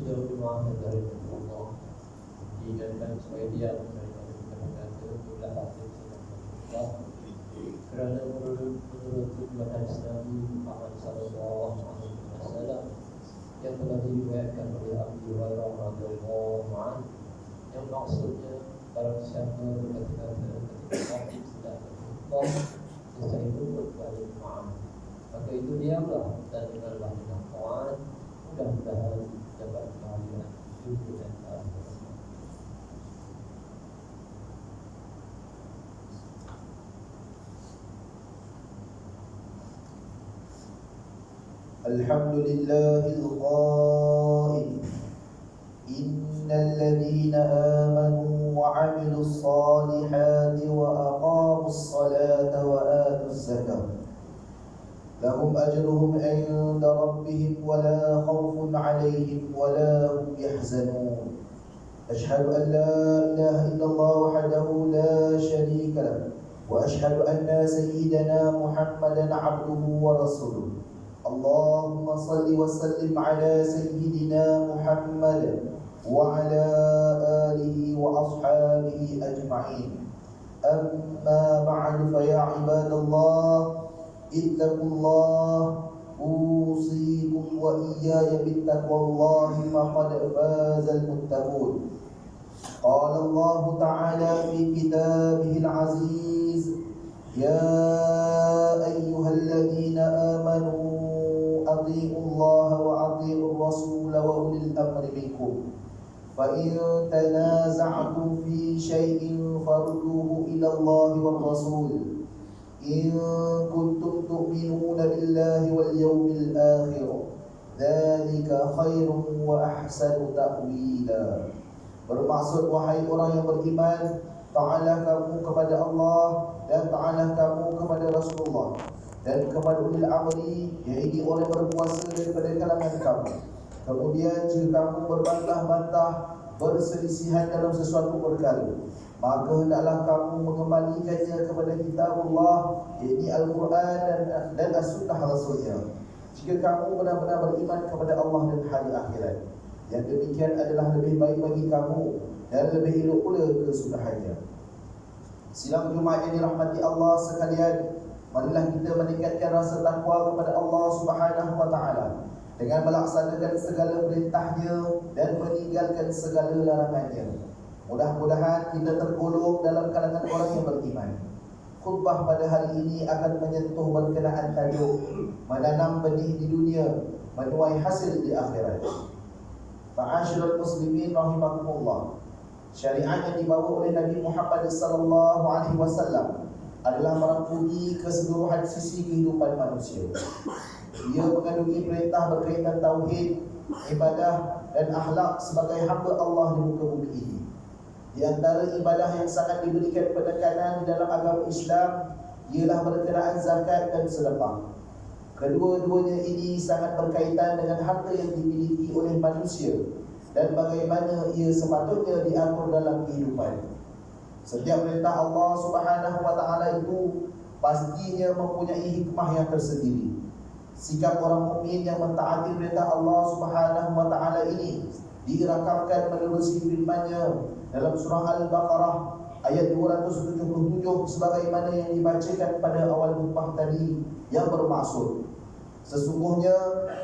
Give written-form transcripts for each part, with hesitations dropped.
sudah dimaafkan dari Allah, dijadikan sebagai dia daripada kita itulah hasil Allah. Kerana menurut kebenaran Nabi Muhammad sallallahu alaihi wasallam yang telah diriwayatkan oleh Abu Hurairah radhiyallahu anhu, yang maksudnya barang siapa berkata-kata ketika waktu sedang berkhutbah sesuai itu berkata maaf, maka itu diamlah dan dengarlah dengan taat, mudah-mudahan dapat kebahagiaan dunia dan akhirat. Alhamdulillahil qail innal ladhina amanu wa 'amilus salihati wa aqamus salata wa atuz zakata lahum ajruhum 'inda rabbihim wa la khawfun 'alayhim wa la hum yahzanun. Ashhadu an la ilaha illallah wahdahu la sharika lahu wa ashhadu anna sayyidana Muhammadan 'abduhu wa rasuluh. Allahumma salli wa sallim ala sayyidina Muhammad wa ala alihi wa ashabihi ajma'in. Amma ba'du, fa ya ibadallah ittaqullah usikum wa iyaya bittaqwallahi faqad fazal muttaqun. Qala Allah ta'ala fi kitabihil aziz, ya ayyuhalladzina amanu أطيعوا الله وأطيعوا الرسول وأولي الأمر منكم فإن تنازعتم في شيء فردوه إلى الله والرسول إن كنتم تؤمنون بالله واليوم الآخر ذلك خير وأحسن تأويلا. Bermaksud, wahai orang yang beriman, ta'alah kamu kepada Allah dan ta'alah kamu kepada Rasulullah dan kepada ulil amri, iaitu orang berkuasa daripada kalangan kamu. Kemudian jika kamu berbantah-bantah, berselisihan dalam sesuatu perkara, maka hendaklah kamu mengembalikannya kepada kitabullah, iaitu Al-Quran dan As-Sunnah Rasulnya, jika kamu benar-benar beriman kepada Allah dan hari akhirat. Yang demikian adalah lebih baik bagi kamu dan lebih elok pula kesudahannya. Silam Jumaat yang dirahmati Allah sekalian, marilah kita meningkatkan rasa takwa kepada Allah Subhanahu wa taala dengan melaksanakan segala perintahnya dan meninggalkan segala larangannya. Mudah-mudahan kita tergolong dalam kalangan orang yang beriman. Khutbah pada hari ini akan menyentuh berkenaan tajuk menanam benih di dunia, menuai hasil di akhirat. Ma'asyiral muslimin rahimakumullah, syariat yang dibawa oleh Nabi Muhammad sallallahu alaihi wasallam adalah merangkumi keseluruhan sisi kehidupan manusia. Ia mengandungi perintah berkaitan tauhid, ibadah dan akhlak sebagai hamba Allah di muka bumi ini. Di antara ibadah yang sangat diberikan penekanan di dalam agama Islam ialah berkenaan zakat dan sedekah. Kedua-duanya ini sangat berkaitan dengan harta yang dimiliki oleh manusia dan bagaimana ia sepatutnya diatur dalam kehidupan. Setiap perintah Allah Subhanahu wa taala itu pastinya mempunyai hikmah yang tersendiri. Sikap orang mukmin yang mentaati perintah Allah Subhanahu wa taala ini dirakamkan menerusi firman-Nya dalam surah Al-Baqarah ayat 277 sebagaimana yang dibacakan pada awal khutbah tadi, yang bermaksud, sesungguhnya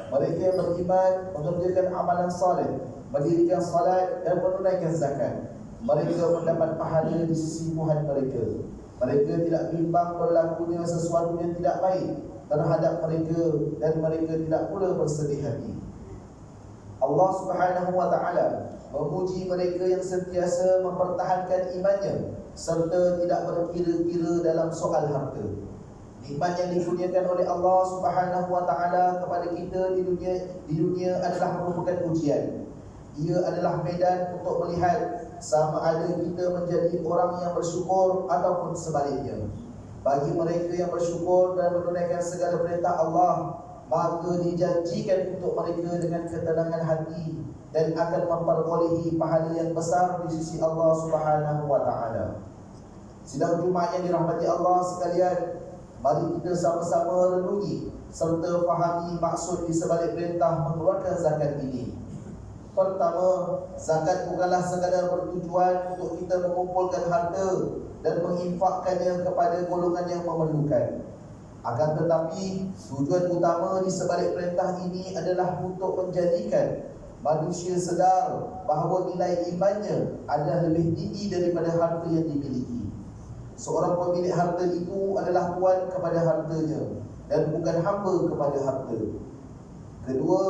mereka yang beriman mengerjakan amalan saleh, mendirikan salat dan menunaikan zakat, mereka mendapat pahala di sisi Tuhan mereka. Mereka tidak bimbang berlakunya sesuatu yang tidak baik terhadap mereka dan mereka tidak pula bersedih hati. Allah Subhanahu wa taala memuji mereka yang sentiasa mempertahankan imannya serta tidak berkira-kira dalam soal harta. Nikmat yang dikurniakan oleh Allah Subhanahu wa taala kepada kita di dunia adalah merupakan ujian. Ia adalah medan untuk melihat sama ada kita menjadi orang yang bersyukur ataupun sebaliknya. Bagi mereka yang bersyukur dan menunaikan segala perintah Allah, maka dijanjikan untuk mereka dengan ketenangan hati dan akan memperolehi pahala yang besar di sisi Allah Subhanahu wa taala. Sidang Jumaat yang dirahmati Allah sekalian, mari kita sama-sama renungi serta fahami maksud di sebalik perintah mengeluarkan zakat ini. Pertama, zakat bukanlah sekadar bertujuan untuk kita mengumpulkan harta dan menginfakkannya kepada golongan yang memerlukan. Akan tetapi, tujuan utama di sebalik perintah ini adalah untuk menjadikan manusia sedar bahawa nilai imannya adalah lebih tinggi daripada harta yang dimiliki. Seorang pemilik harta itu adalah tuan kepada hartanya dan bukan hamba kepada harta. Kedua,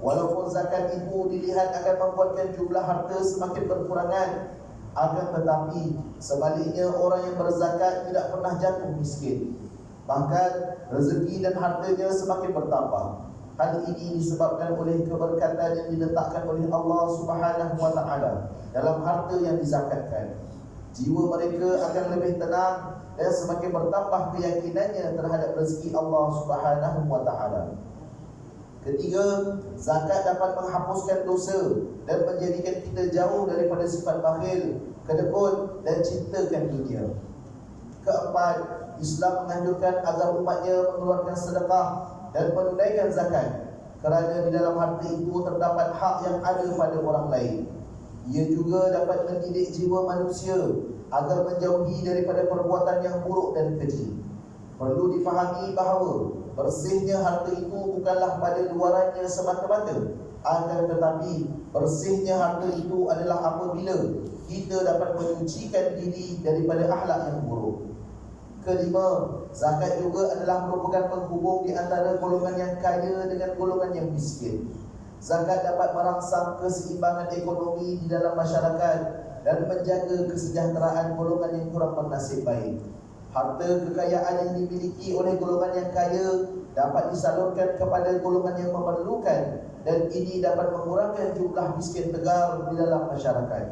walaupun zakat itu dilihat akan membuatkan jumlah harta semakin berkurangan, akan tetapi sebaliknya orang yang berzakat tidak pernah jatuh miskin. Bahkan rezeki dan hartanya semakin bertambah. Hal ini disebabkan oleh keberkatan yang diletakkan oleh Allah Subhanahu wa taala dalam harta yang dizakatkan. Jiwa mereka akan lebih tenang dan semakin bertambah keyakinannya terhadap rezeki Allah Subhanahu wa taala. Ketiga, zakat dapat menghapuskan dosa dan menjadikan kita jauh daripada sifat bakhil, kedekut dan cintakan dunia. Keempat, Islam menganjurkan agar umatnya mengeluarkan sedekah dan menunaikan zakat, kerana di dalam harta itu terdapat hak yang ada pada orang lain. Ia juga dapat mendidik jiwa manusia agar menjauhi daripada perbuatan yang buruk dan keji. Perlu difahami bahawa bersihnya harta itu bukanlah pada luarannya semata-mata, akan tetapi bersihnya harta itu adalah apabila kita dapat menyucikan diri daripada akhlak yang buruk. Kelima, zakat juga adalah merupakan penghubung di antara golongan yang kaya dengan golongan yang miskin. Zakat dapat merangsang keseimbangan ekonomi di dalam masyarakat dan menjaga kesejahteraan golongan yang kurang bernasib baik. Harta kekayaan yang dimiliki oleh golongan yang kaya dapat disalurkan kepada golongan yang memerlukan, dan ini dapat mengurangkan jumlah miskin tegar di dalam masyarakat.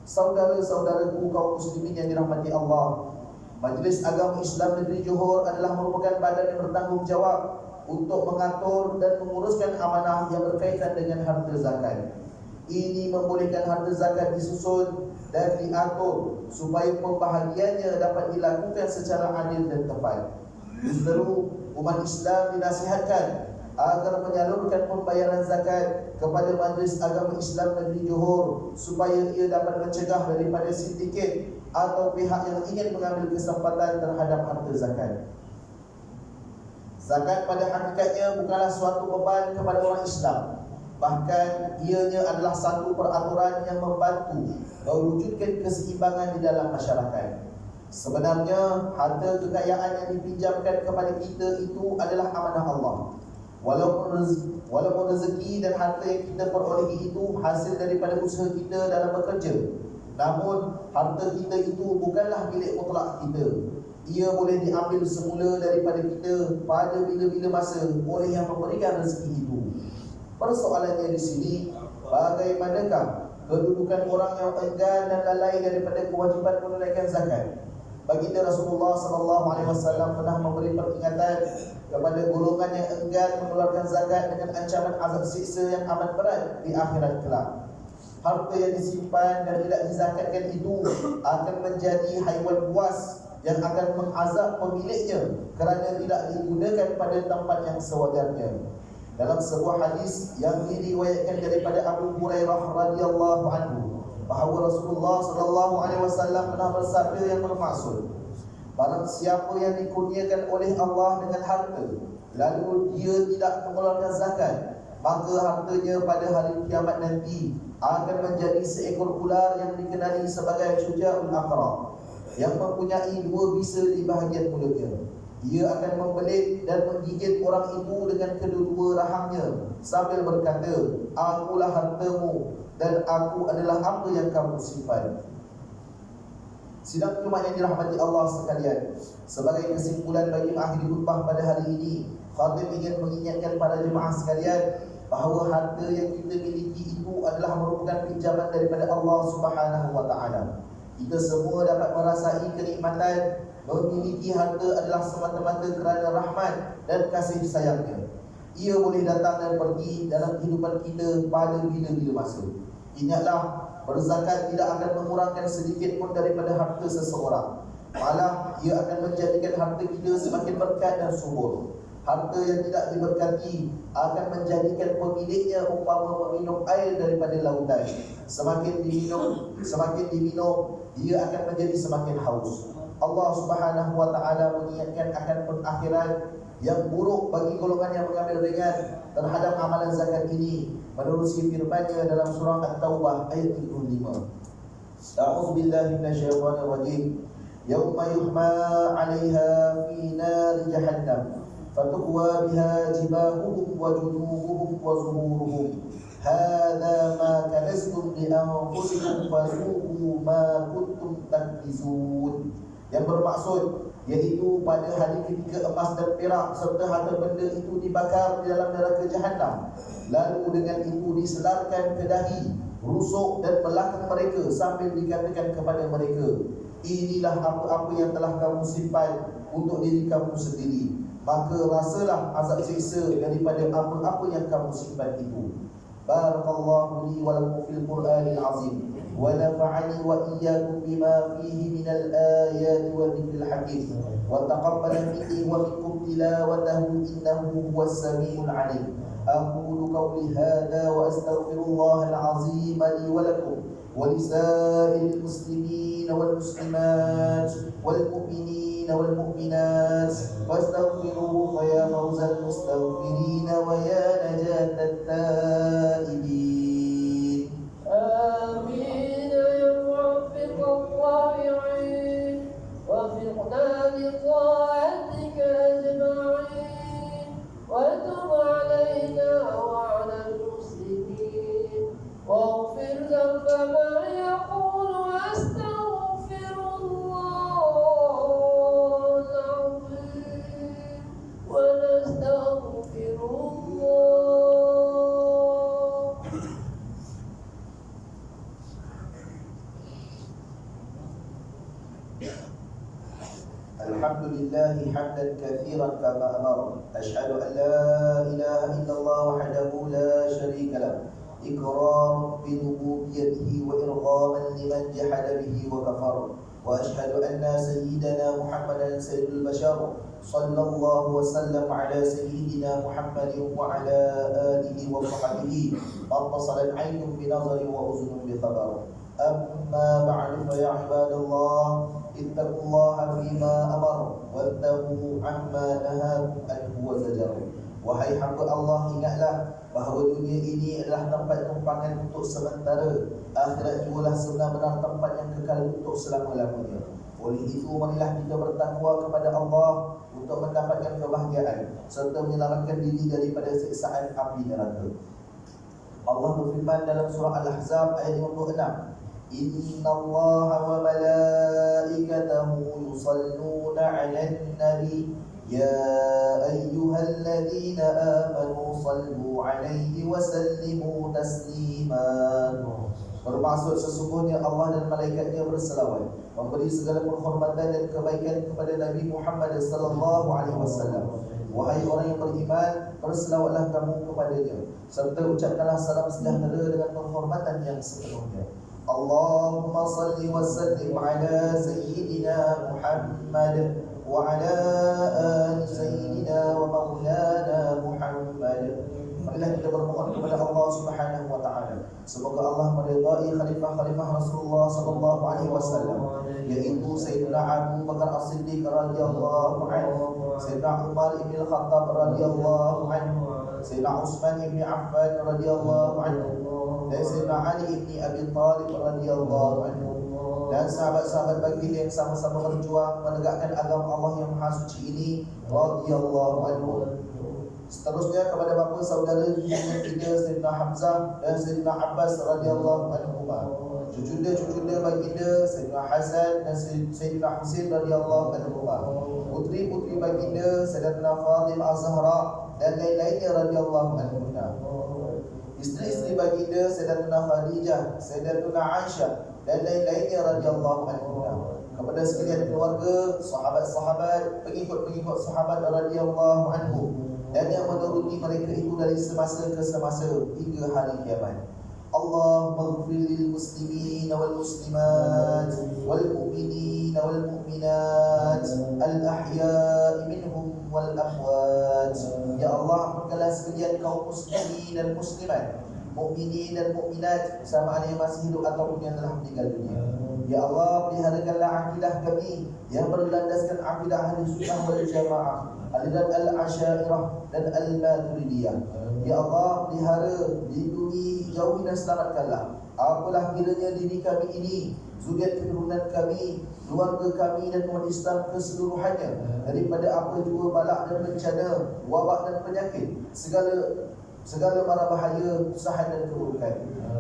Saudara-saudaraku kaum muslimin yang dirahmati Allah, Majlis Agama Islam Negeri Johor adalah merupakan badan yang bertanggungjawab untuk mengatur dan menguruskan amanah yang berkaitan dengan harta zakat. Ini membolehkan harta zakat disusun dan diatur supaya pembahagiannya dapat dilakukan secara adil dan tepat. Justru umat Islam dinasihatkan agar menyalurkan pembayaran zakat kepada Majlis Agama Islam Negeri Johor supaya ia dapat mencegah daripada sindiket atau pihak yang ingin mengambil kesempatan terhadap harta zakat. Zakat pada hakikatnya bukanlah suatu beban kepada orang Islam. Bahkan ianya adalah satu peraturan yang membantu mewujudkan keseimbangan di dalam masyarakat. Sebenarnya harta kekayaan yang dipinjamkan kepada kita itu adalah amanah Allah. Walaupun rezeki dan harta yang kita perolehi itu hasil daripada usaha kita dalam bekerja, namun harta kita itu bukanlah milik mutlak kita. Ia boleh diambil semula daripada kita pada bila-bila masa oleh yang memberikan rezeki itu. Persoalannya di sini, bagaimanakah kedudukan orang yang enggan dan lalai daripada kewajipan menunaikan zakat? Baginda Rasulullah SAW pernah memberi peringatan kepada golongan yang enggan mengeluarkan zakat dengan ancaman azab siksa yang amat berat di akhirat kelak. Harta yang disimpan dan tidak dizakatkan itu akan menjadi haiwan buas yang akan mengazab pemiliknya kerana tidak digunakan pada tempat yang sewajarnya. Dalam sebuah hadis yang diriwayatkan daripada Abu Hurairah radhiyallahu anhu, bahawa Rasulullah SAW pernah bersabda yang bermaksud, barang siapa yang dikurniakan oleh Allah dengan harta, lalu dia tidak mengeluarkan zakat, maka hartanya pada hari kiamat nanti akan menjadi seekor ular yang dikenali sebagai Syuja'ul Aqra, yang mempunyai dua bisa di bahagian mulutnya. Ia akan membelit dan menggigit orang itu dengan kedua-dua rahangnya sambil berkata, akulah hartamu dan aku adalah apa yang kamu simpan. Sidang umat yang dirahmati Allah sekalian, sebagai kesimpulan bagi mengakhiri khutbah pada hari ini, khatib ingin mengingatkan para jemaah sekalian bahawa harta yang kita miliki itu adalah merupakan pinjaman daripada Allah Subhanahu wa taala. Kita semua dapat merasai kenikmatan memiliki harta adalah semata-mata kerana rahmat dan kasih sayangnya. Ia boleh datang dan pergi dalam kehidupan kita pada bila-bila masa. Ingatlah, berzakat tidak akan mengurangkan sedikit pun daripada harta seseorang. Malah ia akan menjadikan harta kita semakin berkat dan subur. Harta yang tidak diberkati akan menjadikan pemiliknya umpama meminum air daripada lautan. Semakin diminum, dia akan menjadi semakin haus. Allah Subhanahu wa taala mengingatkan akan akhirat yang buruk bagi golongan yang mengambil ringan terhadap amalan zakat ini menerusi firman-Nya dalam surah At-Taubah ayat 35. A'udzu billahi minasyaitonir rajim. Yauma yuhma 'alaiha fi nar jahannam fatukwa biha jibahuhum wa junubuhum wa zuhuruhum. Hadza ma kanaztum li anfusikum fazuqu ma kuntum taknizun. Yang bermaksud yaitu pada hari ketika emas dan perak serta harta benda itu dibakar di dalam neraka jahanam, lalu dengan itu diselarkan ke dahi, rusuk dan belakang mereka sambil dikatakan kepada mereka, inilah apa-apa yang telah kamu simpan untuk diri kamu sendiri, maka rasalah azab siksa daripada apa-apa yang kamu simpan itu. Barakallahu li wa lakum fil Qur'anil azim wa nafa'ani wa iyyakum bima fihi minal ayati wa dhikril hakim wa taqabbala minni wa minkum tilawatahu innahu huwas samiul alim. Aqulu qawli hadha wa astaghfirullahal azim li wa lakum wa lisa'il muslimin wal muslimat wal mu'minin wal mu'minat fastaghfiruhu fa ya fawzal mustaghfirin wa ya najatat taibin. آمين يا موفق الطائعين وفقنا لطاعتك أجمعين وتب علينا وعلى المسلمين واغفر ذنب ما يقول أستغفر الله العظيم ونستغفر الله. Alhamdulillah hamdan katsiran kama amara. Asyhadu an la ilaha illallah wahdahu la syarika lah. Iqrar bi rububiyyatihi wa irghaman liman jahada bihi wa kafara. Wa asyhadu anna sayyidana Muhammadan sayyidul bashar sallallahu wa sallam ala sayyidina Muhammadin wa ala alihi wa sahbihi fattasalat 'aynun bi nazari wa uzunun bi khabar. Amma ba'du fa ya ibadallah ittaqullaha fima amara wattaqu amma nahakum anhu wa zajar. Wahai hamba Allah, ingatlah bahawa dunia ini adalah tempat tumpangan untuk sementara, akhirat jugalah sebenar-benar tempat yang kekal untuk selama-lamanya. Oleh itu marilah kita bertakwa kepada Allah untuk mendapatkan kebahagiaan serta menyelamatkan diri daripada siksaan api neraka. Allah berfirman dalam surah Al-Ahzab ayat 56, Innallaha wa malaikatahu yusalluna 'alan nabi ya ayyuhalladzina amanu sallu 'alaihi wa sallimu taslima. Bermaksud sesungguhnya Allah dan malaikatnya berselawat, memberi segala penghormatan dan kebaikan kepada Nabi Muhammad sallallahu alaihi wasallam. Wahai orang yang beriman, berselawatlah kamu kepadanya serta ucapkanlah salam sejahtera dengan penghormatan yang sepenuhnya. Allahumma salli wa sallim ala sayyidina Muhammad wa ala ali sayyidina wa maulana Muhammad. Marilah kita bermohon kepada Allah Subhanahu wa taala semoga Allah meridai khalifah-khalifah Rasulullah sallallahu alaihi wasallam, yaitu Sayyidina Abu Bakar As-Siddiq radhiyallahu anhu, Sayyidina Umar bin Khattab radhiyallahu anhu, Sayyidina Utsman bin Affan radhiyallahu anhu, dan Sayyidina Ali bin Abi Thalib radhiyallahu anhu, dan sahabat-sahabat baginda yang sama-sama berjuang menegakkan agama Allah yang maha suci ini radhiyallahu anhu. Seterusnya kepada bapa saudara yang ketiga Sayyidina Hamzah dan Sayyidina Abbas radhiyallahu anhuma, cucu-cucu baginda Sayyidina Hasan dan Sayyidina Husain radhiyallahu anhuma, putri-putri baginda Sayyidatina Fatimah Az-Zahra dan lain-lainnya radhiyallahu anhuma, isteri-isteri baginda Sayyidatina Khadijah, Sayyidatina Aisyah dan lain-lainnya radhiyallahu anhuma, kepada sekalian keluarga, sahabat-sahabat, pengikut-pengikut sahabat radhiyallahu anhum, dan yang menuruti mereka itu dari semasa ke semasa hingga hari kiamat. اللهم اغفر للمسلمين والمسلمات والمؤمنين والمؤمنات الأحياء منهم والأموات. Ya Allah, ampunkanlah sekalian kaum muslimin dan muslimat, mukminin dan mukminat, sama ada yang masih hidup ataupun yang telah meninggal dunia. Ya Allah, peliharakanlah akidah kami yang berlandaskan akidah ahli sunnah wal jamaah, aliran al-asyairah dan al-maturidiyah. Ya Allah, pelihara, lindungi, jauhi dan selamatkanlah apalah kiranya diri kami ini, zuriat keturunan kami, keluarga kami dan umat Islam keseluruhannya daripada apa jua balak dan bencana, wabak dan penyakit, segala mara bahaya, kesusahan dan keburukan.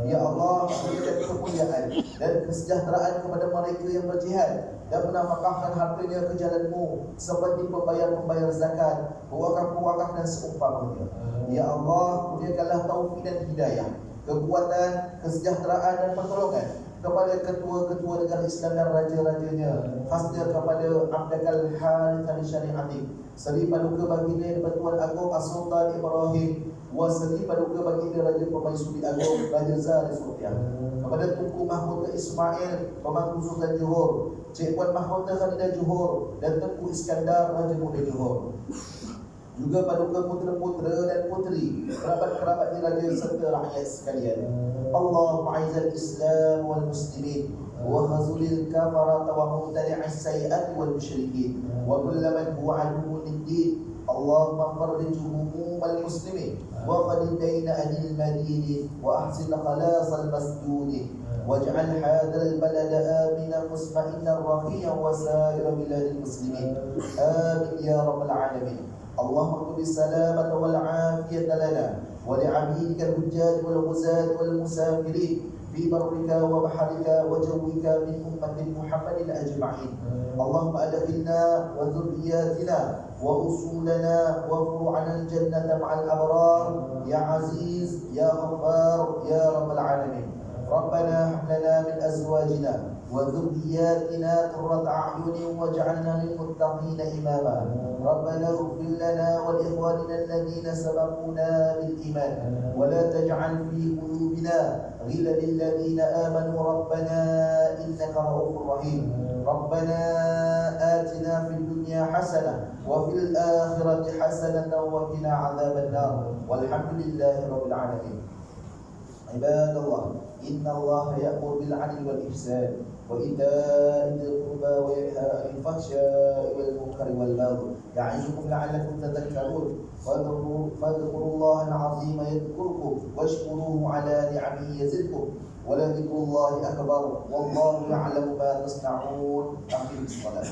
Ya Allah, berikan kemuliaan dan kesejahteraan kepada mereka yang berjihad dan menafkahkan hartanya ke jalan-Mu, seperti pembayar-pembayar zakat, pewakaf-pewakaf dan seumpamanya. Ya Allah, kurniakanlah taufik dan hidayah, kekuatan, kesejahteraan dan pertolongan kepada ketua-ketua negara Islam dan raja-rajanya, khasnya kepada Abdul Harith al-Syari'ati, seri paduka baginda Pertuan Agong As-Sultan Ibrahim, waseri paduka baginda Raja Pemaisuri Agong Raja Zahir Sultan, kepada Tunku Mahkota Ismail Pemangku Sultan Johor, Cik Puan Mahkota Khadidah Johor dan Tengku Iskandar Raja Muda Johor, juga paduka putera-putera dan puteri, kerabat-kerabat diraja serta rakyat sekalian. Allahumma a'izzal Islam wal muslimin wa khazulil kafarata wa mubtadi'is sayyi'ati wal musyrikin wa kullu man huwa aduwwun lid-din. Allahumma farrij humumul muslimin wa qad bayna anil madini wa ahsin khalasal masjudi waj'al hadzal balada aminan mutma'innan rakhiyyan wa sa'ira biladil muslimin. Amin ya rabbal alamin. اللهم اكتب السلامة والعافية لنا ولعبيدك الحجاج والغزاة والمسافرين في برك وبحرك وجوك من أمة محمد أجمعين. اللهم أدخلنا وذرياتنا وأصولنا وفروعنا الجنة مع الأبرار يا عزيز يا غفار يا رب العالمين. ربنا هب لنا من أزواجنا وذرياتنا قرة أعين واجعلنا للمتقين إماما. ربنا اغفر لنا ولإخواننا الذين سبقونا بالإيمان ولا تجعل في قلوبنا غلا للذين آمنوا ربنا إنك رؤوف رحيم. ربنا آتنا في الدنيا حسنة وفي الآخرة حسنة وقنا عذاب النار والحمد لله رب العالمين. عباد الله، إن الله يأمر بالعدل والإحسان وإيتاء ذي القربى وينهى عن الفحشاء والمنكر والبغي يعظكم لعلكم تذكرون. فاذكروا الله العظيم يذكركم واشكروه على نعمه يزدكم ولذكر الله أكبر والله يعلم ما تصنعون. أقم الصلاة.